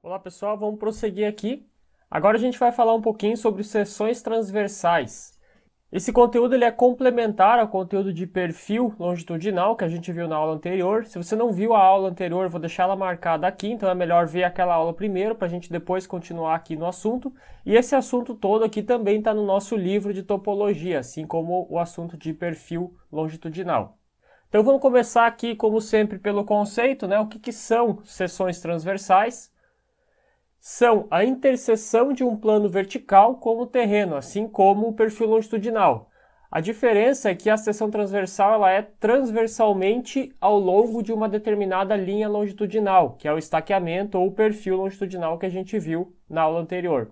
Olá pessoal, vamos prosseguir aqui. Agora a gente vai falar um pouquinho sobre seções transversais. Esse conteúdo ele é complementar ao conteúdo de perfil longitudinal que a gente viu na aula anterior. Se você não viu a aula anterior, eu vou deixar ela marcada aqui, então é melhor ver aquela aula primeiro para a gente depois continuar aqui no assunto. E esse assunto todo aqui também está no nosso livro de topologia, assim como o assunto de perfil longitudinal. Então vamos começar aqui, como sempre, pelo conceito, né? O que são seções transversais? São a interseção de um plano vertical com o terreno, assim como o perfil longitudinal. A diferença é que a seção transversal ela é transversalmente ao longo de uma determinada linha longitudinal, que é o estaqueamento ou o perfil longitudinal que a gente viu na aula anterior.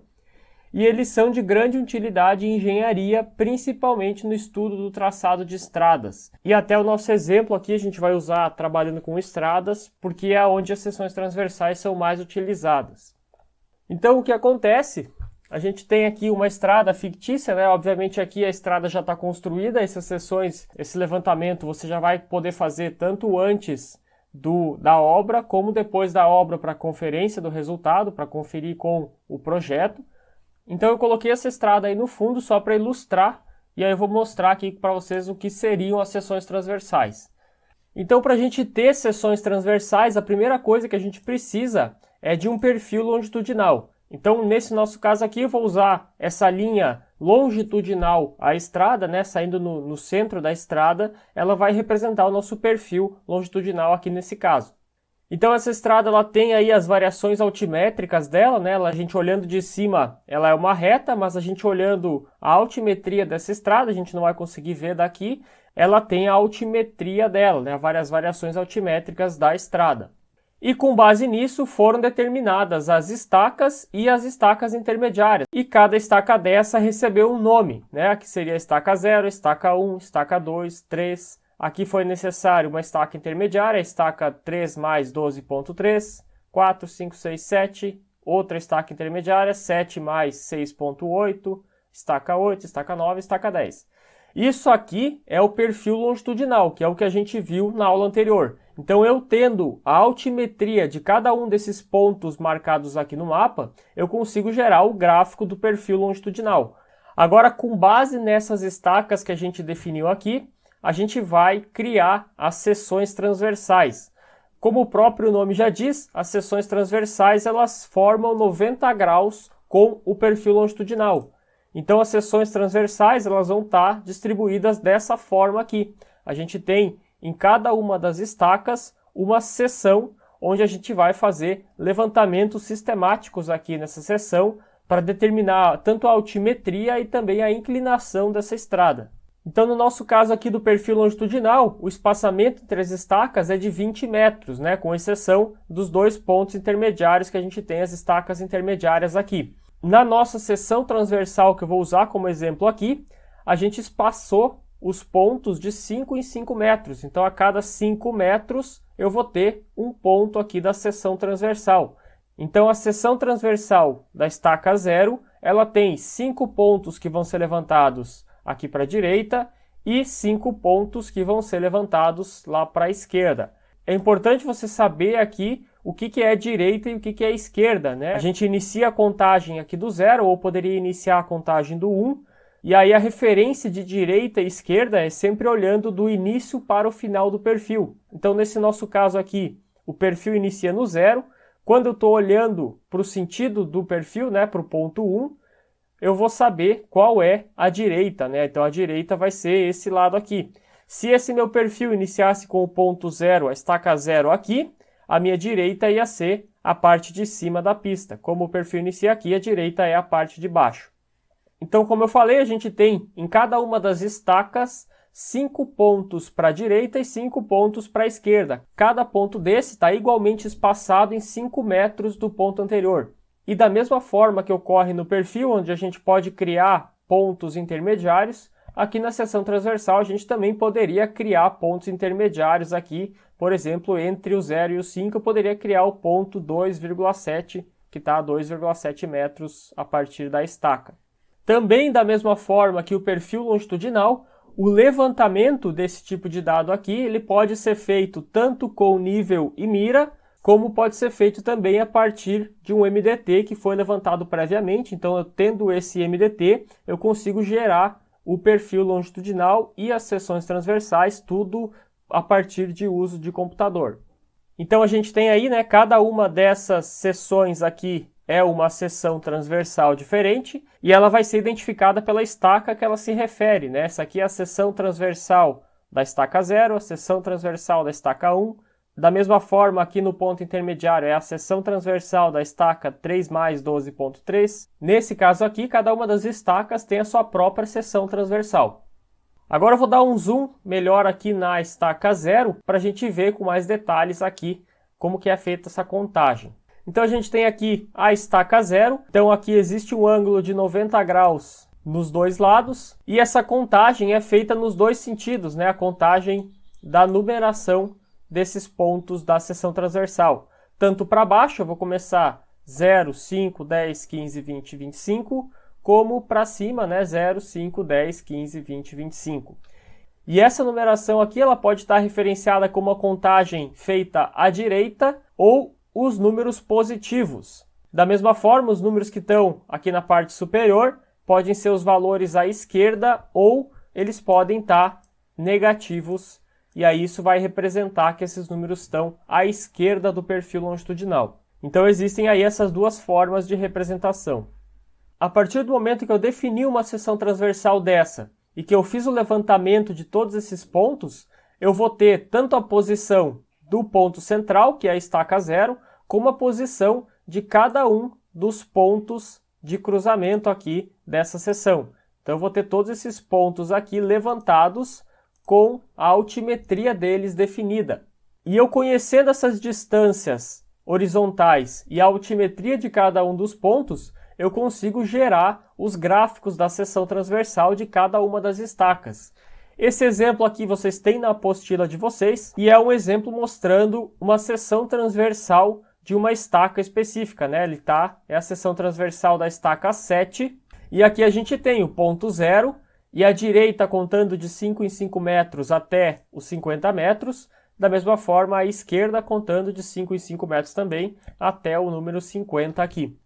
E eles são de grande utilidade em engenharia, principalmente no estudo do traçado de estradas. E até o nosso exemplo aqui a gente vai usar trabalhando com estradas, porque é onde as seções transversais são mais utilizadas. Então, o que acontece? A gente tem aqui uma estrada fictícia, né? Obviamente aqui a estrada já está construída, essas seções, esse levantamento você já vai poder fazer tanto antes da obra, como depois da obra para conferência do resultado, para conferir com o projeto. Então eu coloquei essa estrada aí no fundo só para ilustrar, e aí eu vou mostrar aqui para vocês o que seriam as seções transversais. Então, para a gente ter seções transversais, a primeira coisa que a gente precisa é de um perfil longitudinal. Então, nesse nosso caso aqui, eu vou usar essa linha longitudinal à estrada, né, saindo no centro da estrada, ela vai representar o nosso perfil longitudinal aqui nesse caso. Então, essa estrada ela tem aí as variações altimétricas dela, né? A gente olhando de cima, ela é uma reta, mas a gente olhando a altimetria dessa estrada, a gente não vai conseguir ver daqui, ela tem a altimetria dela, né? Várias variações altimétricas da estrada. E com base nisso foram determinadas as estacas e as estacas intermediárias. E cada estaca dessa recebeu um nome, né? Que seria a estaca 0, estaca 1, estaca 2, 3. Aqui foi necessário uma estaca intermediária, a estaca 3 mais 12.3, 4, 5, 6, 7. Outra estaca intermediária, 7 mais 6.8, estaca 8, estaca 9, estaca 10. Isso aqui é o perfil longitudinal, que é o que a gente viu na aula anterior. Então, eu tendo a altimetria de cada um desses pontos marcados aqui no mapa, eu consigo gerar o gráfico do perfil longitudinal. Agora, com base nessas estacas que a gente definiu aqui, a gente vai criar as seções transversais. Como o próprio nome já diz, as seções transversais elas formam 90 graus com o perfil longitudinal. Então, as seções transversais elas vão estar distribuídas dessa forma aqui. A gente tem em cada uma das estacas uma seção onde a gente vai fazer levantamentos sistemáticos aqui nessa seção para determinar tanto a altimetria e também a inclinação dessa estrada. Então, no nosso caso aqui do perfil longitudinal, o espaçamento entre as estacas é de 20 metros, né, com exceção dos dois pontos intermediários que a gente tem, as estacas intermediárias aqui. Na nossa seção transversal, que eu vou usar como exemplo aqui, a gente espaçou os pontos de 5 em 5 metros. Então, a cada 5 metros, eu vou ter um ponto aqui da seção transversal. Então, a seção transversal da estaca 0, ela tem 5 pontos que vão ser levantados aqui para a direita e 5 pontos que vão ser levantados lá para a esquerda. É importante você saber aqui o que é direita e o que é esquerda, né? A gente inicia a contagem aqui do 0, ou poderia iniciar a contagem do 1, e aí a referência de direita e esquerda é sempre olhando do início para o final do perfil. Então, nesse nosso caso aqui, o perfil inicia no 0. Quando eu estou olhando para o sentido do perfil, né, para o ponto 1, eu vou saber qual é a direita, né? Então, a direita vai ser esse lado aqui. Se esse meu perfil iniciasse com o ponto 0, a estaca 0 aqui, a minha direita ia ser a parte de cima da pista. Como o perfil inicia aqui, a direita é a parte de baixo. Então, como eu falei, a gente tem em cada uma das estacas 5 pontos para a direita e 5 pontos para a esquerda. Cada ponto desse está igualmente espaçado em 5 metros do ponto anterior. E da mesma forma que ocorre no perfil, onde a gente pode criar pontos intermediários, aqui na seção transversal a gente também poderia criar pontos intermediários aqui. Por exemplo, entre o 0 e o 5 eu poderia criar o ponto 2,7, que está a 2,7 metros a partir da estaca. Também da mesma forma que o perfil longitudinal, o levantamento desse tipo de dado aqui, ele pode ser feito tanto com nível e mira, como pode ser feito também a partir de um MDT que foi levantado previamente. Então, eu tendo esse MDT, eu consigo gerar o perfil longitudinal e as seções transversais, tudo a partir de uso de computador. Então, a gente tem aí, né, cada uma dessas seções aqui é uma seção transversal diferente e ela vai ser identificada pela estaca que ela se refere, né? Essa aqui é a seção transversal da estaca 0, a seção transversal da estaca 1. Da mesma forma, aqui no ponto intermediário é a seção transversal da estaca 3 mais 12.3. Nesse caso aqui, cada uma das estacas tem a sua própria seção transversal. Agora eu vou dar um zoom melhor aqui na estaca 0 para a gente ver com mais detalhes aqui como que é feita essa contagem. Então a gente tem aqui a estaca 0, então aqui existe um ângulo de 90 graus nos dois lados e essa contagem é feita nos dois sentidos, né? A contagem da numeração desses pontos da seção transversal. Tanto para baixo, eu vou começar 0, 5, 10, 15, 20, 25, como para cima, né? 0, 5, 10, 15, 20, 25. E essa numeração aqui ela pode estar referenciada como a contagem feita à direita ou os números positivos. Da mesma forma, os números que estão aqui na parte superior podem ser os valores à esquerda ou eles podem estar negativos. E aí isso vai representar que esses números estão à esquerda do perfil longitudinal. Então existem aí essas duas formas de representação. A partir do momento que eu defini uma seção transversal dessa e que eu fiz o levantamento de todos esses pontos, eu vou ter tanto a posição do ponto central, que é a estaca 0, como a posição de cada um dos pontos de cruzamento aqui dessa seção. Então eu vou ter todos esses pontos aqui levantados com a altimetria deles definida. E eu conhecendo essas distâncias horizontais e a altimetria de cada um dos pontos, eu consigo gerar os gráficos da seção transversal de cada uma das estacas. Esse exemplo aqui vocês têm na apostila de vocês e é um exemplo mostrando uma seção transversal de uma estaca específica, né? É a seção transversal da estaca 7 e aqui a gente tem o ponto 0, e a direita contando de 5 em 5 metros até os 50 metros, da mesma forma a esquerda contando de 5 em 5 metros também até o número 50 aqui.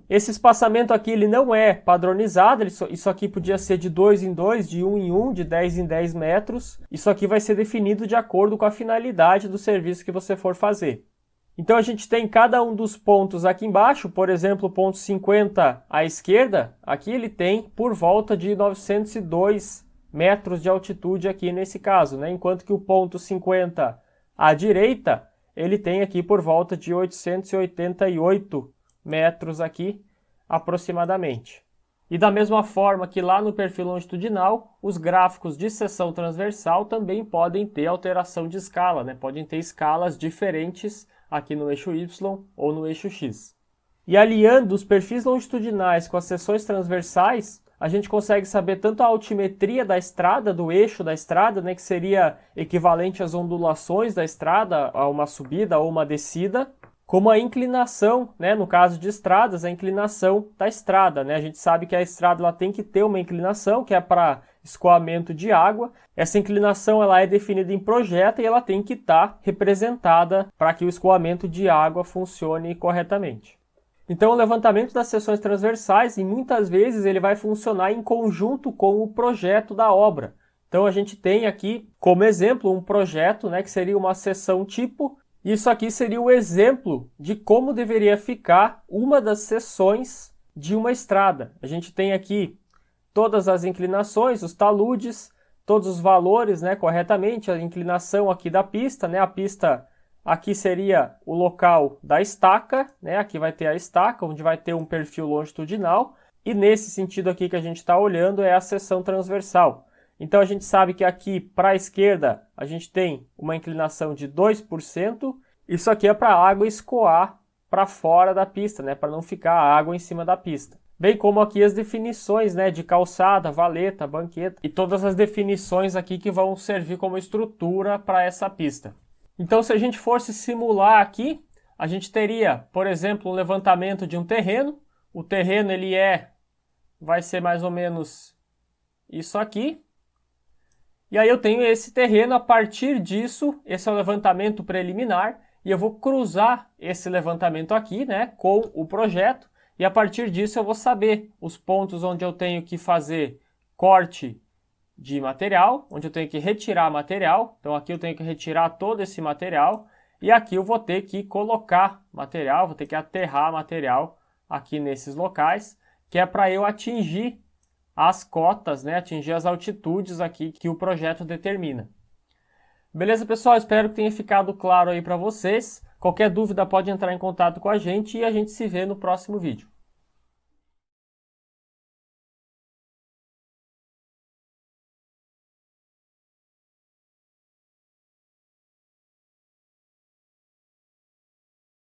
Esse espaçamento aqui ele não é padronizado, isso aqui podia ser de 2 em 2, de 1 em 1, de 10 em 10 metros. Isso aqui vai ser definido de acordo com a finalidade do serviço que você for fazer. Então a gente tem cada um dos pontos aqui embaixo, por exemplo, o ponto 50 à esquerda, aqui ele tem por volta de 902 metros de altitude aqui nesse caso, né? Enquanto que o ponto 50 à direita, ele tem aqui por volta de 888 metros aqui aproximadamente. E da mesma forma que lá no perfil longitudinal, os gráficos de seção transversal também podem ter alteração de escala, né? Podem ter escalas diferentes aqui no eixo Y ou no eixo X. E aliando os perfis longitudinais com as seções transversais, a gente consegue saber tanto a altimetria da estrada, do eixo da estrada, né, que seria equivalente às ondulações da estrada, a uma subida ou uma descida, como a inclinação, né, no caso de estradas, a inclinação da estrada, né? A gente sabe que a estrada ela tem que ter uma inclinação, que é para escoamento de água. Essa inclinação ela é definida em projeto e ela tem que estar representada para que o escoamento de água funcione corretamente. Então o levantamento das seções transversais, e muitas vezes ele vai funcionar em conjunto com o projeto da obra. Então a gente tem aqui como exemplo um projeto, né, que seria uma seção tipo. Isso aqui seria o exemplo de como deveria ficar uma das seções de uma estrada. A gente tem aqui todas as inclinações, os taludes, todos os valores, né, corretamente, a inclinação aqui da pista, né, a pista aqui seria o local da estaca, né, aqui vai ter a estaca, onde vai ter um perfil longitudinal, e nesse sentido aqui que a gente está olhando é a seção transversal. Então a gente sabe que aqui para a esquerda a gente tem uma inclinação de 2%. Isso aqui é para a água escoar para fora da pista, né, para não ficar água em cima da pista. Bem como aqui as definições, né, de calçada, valeta, banqueta e todas as definições aqui que vão servir como estrutura para essa pista. Então se a gente fosse simular aqui, a gente teria, por exemplo, um levantamento de um terreno. O terreno vai ser mais ou menos isso aqui. E aí eu tenho esse terreno, a partir disso, esse é o levantamento preliminar, e eu vou cruzar esse levantamento aqui, né, com o projeto, e a partir disso eu vou saber os pontos onde eu tenho que fazer corte de material, onde eu tenho que retirar material. Então aqui eu tenho que retirar todo esse material, e aqui eu vou ter que colocar material, vou ter que aterrar material aqui nesses locais, que é para eu atingir as cotas, né, atingir as altitudes aqui que o projeto determina. Beleza, pessoal? Espero que tenha ficado claro aí para vocês. Qualquer dúvida pode entrar em contato com a gente e a gente se vê no próximo vídeo.